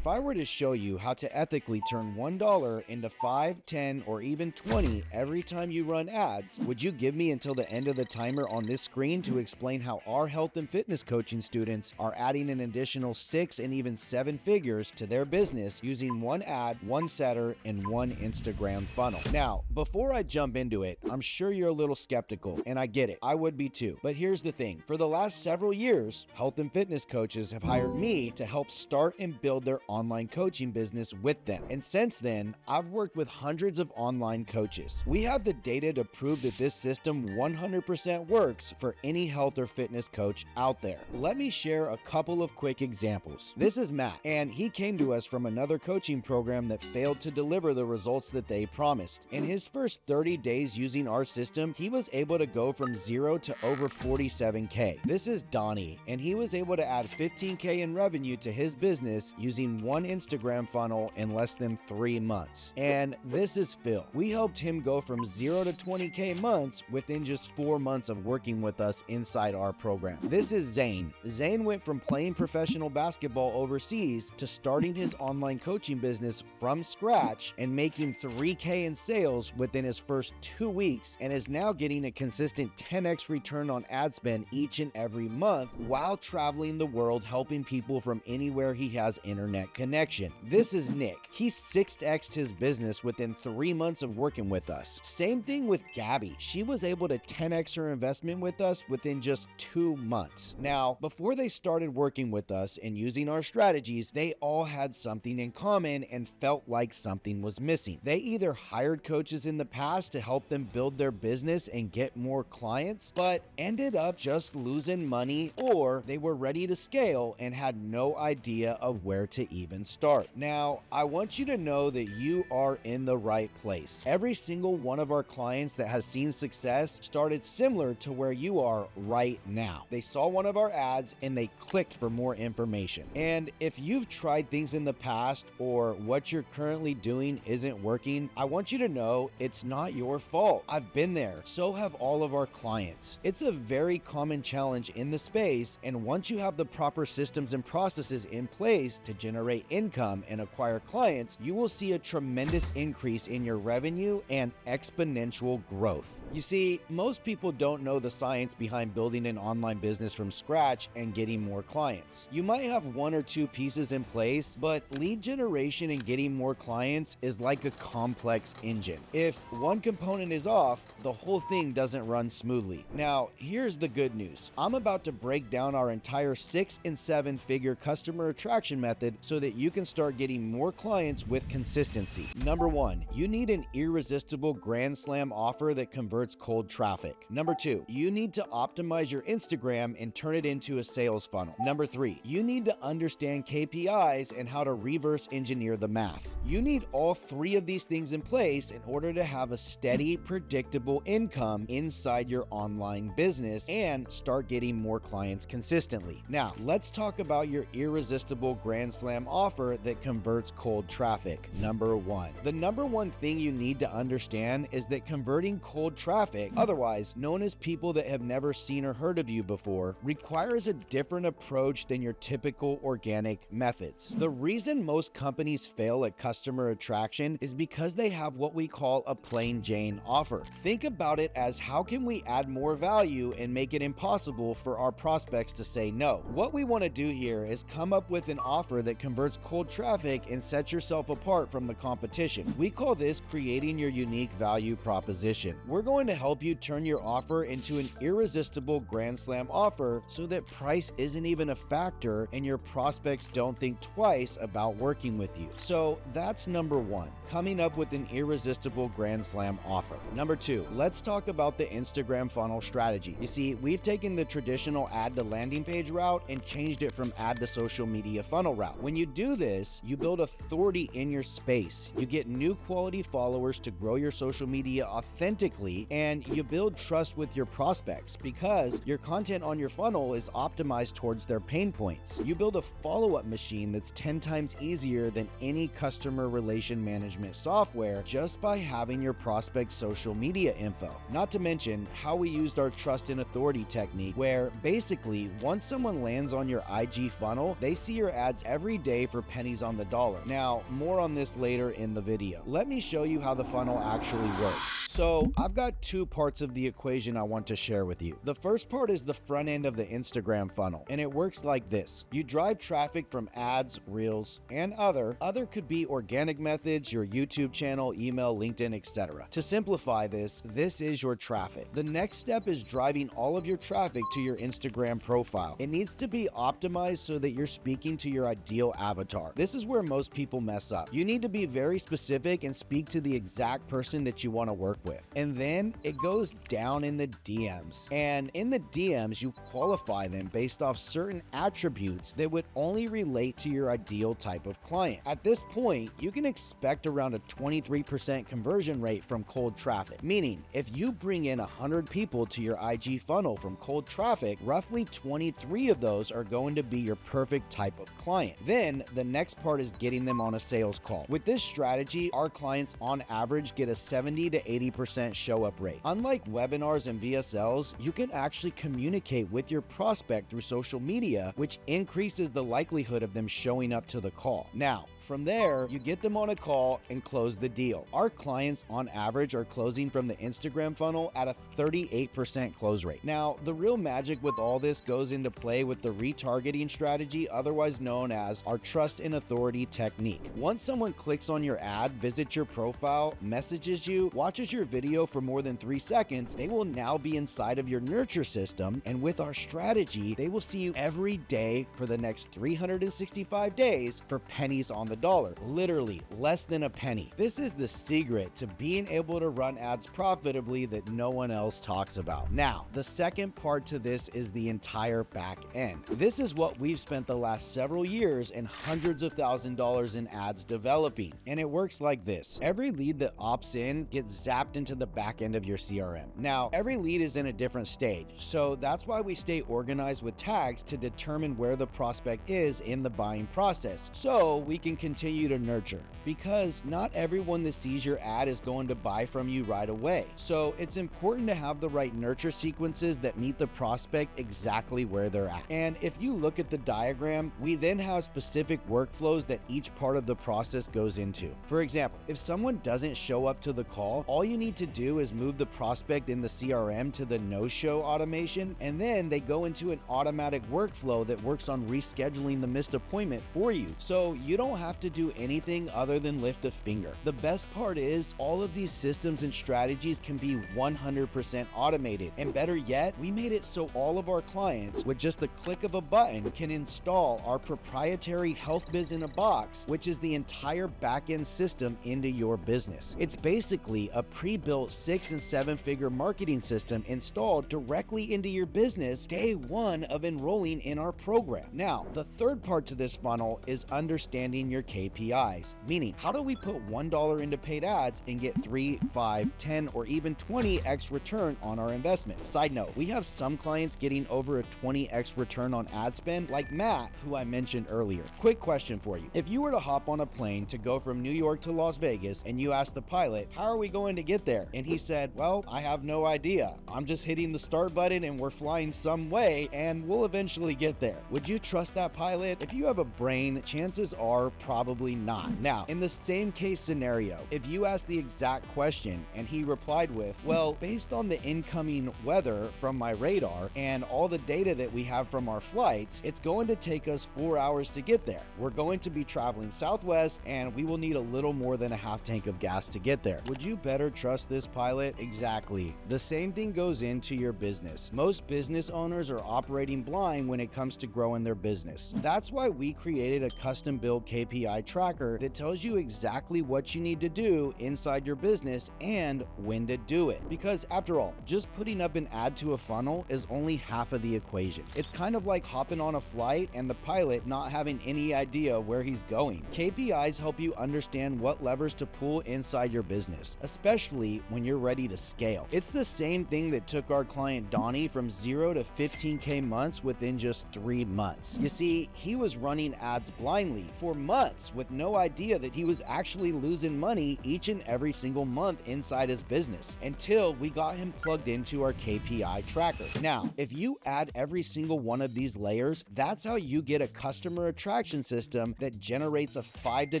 if I were to show you how to ethically turn $1 into 5, 10, or even 20 every time you run ads, would you give me until the end of the timer on this screen to explain how our health and fitness coaching students are adding an additional 6 and even 7 figures to their business using one ad, one setter, and one Instagram funnel? Now, before I jump into it, I'm sure you're a little skeptical, and I get it. I would be too. But here's the thing. For the last several years, health and fitness coaches have hired me to help start and build their online coaching business with them. And since then, I've worked with hundreds of online coaches. We have the data to prove that this system 100% works for any health or fitness coach out there. Let me share a couple of quick examples. This is Matt, and he came to us from another coaching program that failed to deliver the results that they promised. In his first 30 days using our system, he was able to go from 0 to over 47K. This is Donnie, and he was able to add 15K in revenue to his business using one Instagram funnel in less than 3 months. And this is Phil. We helped him go from 0 to 20K months within just 4 months of working with us inside our program. This is Zane. Zane went from playing professional basketball overseas to starting his online coaching business from scratch and making 3K in sales within his first 2 weeks, and is now getting a consistent 10x return on ad spend each and every month while traveling the world helping people from anywhere he has internet connection. This is Nick. He 6x'd his business within 3 months of working with us. Same thing with Gabby. She was able to 10x her investment with us within just 2 months. Now, before they started working with us and using our strategies, they all had something in common and felt like something was missing. They either hired coaches in the past to help them build their business and get more clients, but ended up just losing money, or they were ready to scale and had no idea of where to even start. Now, I want you to know that you are in the right place. Every single one of our clients that has seen success started similar to where you are right now. They saw one of our ads and they clicked for more information. And if you've tried things in the past or what you're currently doing isn't working, I want you to know it's not your fault. I've been there. So have all of our clients. It's a very common challenge in the space, and once you have the proper systems and processes in place to generate income and acquire clients, you will see a tremendous increase in your revenue and exponential growth. You see, most people don't know the science behind building an online business from scratch and getting more clients. You might have 1 or 2 pieces in place, but lead generation and getting more clients is like a complex engine. If one component is off, the whole thing doesn't run smoothly. Now, here's the good news. I'm about to break down our entire 6 and 7 figure customer attraction method so that you can start getting more clients with consistency. Number 1, you need an irresistible grand slam offer that converts cold traffic. Number 2, you need to optimize your Instagram and turn it into a sales funnel. Number 3, you need to understand KPIs and how to reverse engineer the math. You need all 3 of these things in place in order to have a steady, predictable income inside your online business and start getting more clients consistently. Now, let's talk about your irresistible grand slam offer that converts cold traffic. Number 1. The number 1 thing you need to understand is that converting cold traffic, otherwise known as people that have never seen or heard of you before, requires a different approach than your typical organic methods. The reason most companies fail at customer attraction is because they have what we call a plain Jane offer. Think about it as, how can we add more value and make it impossible for our prospects to say no? What we want to do here is come up with an offer that converts cold traffic and sets yourself apart from the competition. We call this creating your unique value proposition. We're going to help you turn your offer into an irresistible grand slam offer so that price isn't even a factor and your prospects don't think twice about working with you. So that's number 1, coming up with an irresistible grand slam offer. Number 2, let's talk about the Instagram funnel strategy. You see, we've taken the traditional ad to landing page route and changed it from ad to social media funnel route. When you do this, you build authority in your space. You get new quality followers to grow your social media authentically, and you build trust with your prospects because your content on your funnel is optimized towards their pain points. You build a follow-up machine that's 10 times easier than any customer relation management software just by having your prospect's social media info. Not to mention how we used our trust and authority technique, where basically once someone lands on your IG funnel, they see your ads every day day for pennies on the dollar. Now, more on this later in the video. Let me show you how the funnel actually works. So I've got two parts of the equation I want to share with you. The first part is the front end of the Instagram funnel, and it works like this. You drive traffic from ads, reels, and other could be organic methods, your YouTube channel, email, LinkedIn, etc. To simplify this is your traffic. The next step is driving all of your traffic to your Instagram profile. It needs to be optimized so that you're speaking to your ideal avatar. This is where most people mess up. You need to be very specific and speak to the exact person that you want to work with. And then it goes down in the DMs. And in the DMs, you qualify them based off certain attributes that would only relate to your ideal type of client. At this point, you can expect around a 23% conversion rate from cold traffic, meaning if you bring in 100 people to your IG funnel from cold traffic, roughly 23 of those are going to be your perfect type of client. Then the next part is getting them on a sales call. With this strategy, our clients on average get a 70 to 80% show up rate. Unlike webinars and VSLs, you can actually communicate with your prospect through social media, which increases the likelihood of them showing up to the call. Now, from there, you get them on a call and close the deal. Our clients on average are closing from the Instagram funnel at a 38% close rate. Now, the real magic with all this goes into play with the retargeting strategy, otherwise known as our trust and authority technique. Once someone clicks on your ad, visits your profile, messages you, watches your video for more than 3 seconds, they will now be inside of your nurture system, and with our strategy, they will see you every day for the next 365 days for pennies on the dollar, literally less than a penny. This is the secret to being able to run ads profitably that no one else talks about. Now, the second part to this is the entire back end. This is what we've spent the last several years and hundreds of $1,000s in ads developing, and it works like this. Every lead that opts in gets zapped into the back end of your CRM. Now, every lead is in a different stage, so that's why we stay organized with tags to determine where the prospect is in the buying process, so we can continue to nurture, because not everyone that sees your ad is going to buy from you right away. So it's important to have the right nurture sequences that meet the prospect exactly where they're at. And if you look at the diagram, we then have specific workflows that each part of the process goes into. For example, if someone doesn't show up to the call, all you need to do is move the prospect in the CRM to the no-show automation, and then they go into an automatic workflow that works on rescheduling the missed appointment for you. So you don't have to do anything other than lift a finger. The best part is all of these systems and strategies can be 100% automated, and better yet, we made it so all of our clients with just the click of a button can install our proprietary Health Biz in a Box, which is the entire back-end system into your business. It's basically a pre-built 6- and 7-figure marketing system installed directly into your business day one of enrolling in our program. Now, the third part to this funnel is understanding your KPIs, meaning how do we put $1 into paid ads and get 3, 5, 10, or even 20x return on our investment? Side note, we have some clients getting over a 20x return on ad spend, like Matt, who I mentioned earlier. Quick question for you. If you were to hop on a plane to go from New York to Las Vegas and you asked the pilot, how are we going to get there? And he said, well, I have no idea. I'm just hitting the start button and we're flying some way and we'll eventually get there. Would you trust that pilot? If you have a brain, chances are probably not. Now, in the same case scenario, if you ask the exact question and he replied with, well, based on the incoming weather from my radar and all the data that we have from our flights, it's going to take us 4 hours to get there. We're going to be traveling southwest and we will need a little more than a half tank of gas to get there. Would you better trust this pilot? Exactly. The same thing goes into your business. Most business owners are operating blind when it comes to growing their business. That's why we created a custom-built KPI tracker that tells you exactly what you need to do inside your business and when to do it. Because after all, just putting up an ad to a funnel is only half of the equation. It's kind of like hopping on a flight and the pilot not having any idea where he's going. KPIs help you understand what levers to pull inside your business, especially when you're ready to scale. It's the same thing that took our client Donnie from 0 to 15K months within just 3 months. You see, he was running ads blindly for months months with no idea that he was actually losing money each and every single month inside his business until we got him plugged into our KPI tracker. Now, if you add every single one of these layers, that's how you get a customer attraction system that generates a 5 to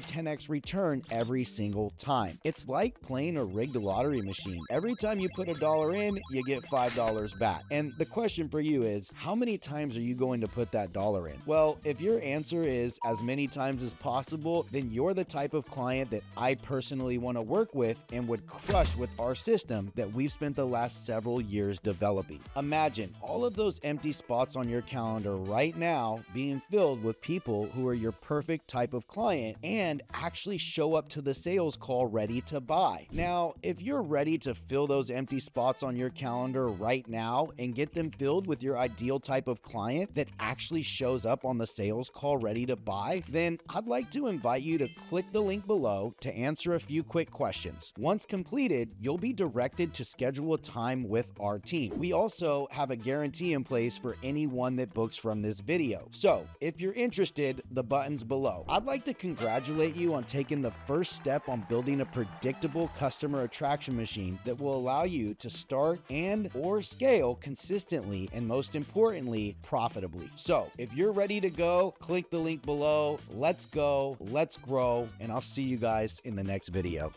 10x return every single time. It's like playing a rigged lottery machine. Every time you put $1 in, you get $5 back. And the question for you is, how many times are you going to put that dollar in? Well, if your answer is as many times as possible, then you're the type of client that I personally want to work with and would crush with our system that we've spent the last several years developing. Imagine all of those empty spots on your calendar right now being filled with people who are your perfect type of client and actually show up to the sales call ready to buy. Now, if you're ready to fill those empty spots on your calendar right now and get them filled with your ideal type of client that actually shows up on the sales call ready to buy, then I'd like to invite you to click the link below to answer a few quick questions. Once completed, you'll be directed to schedule a time with our team. We also have a guarantee in place for anyone that books from this video. So if you're interested, the button's below. I'd like to congratulate you on taking the first step on building a predictable customer attraction machine that will allow you to start and or scale consistently and most importantly, profitably. So if you're ready to go, click the link below. Let's go, let's grow, and I'll see you guys in the next video.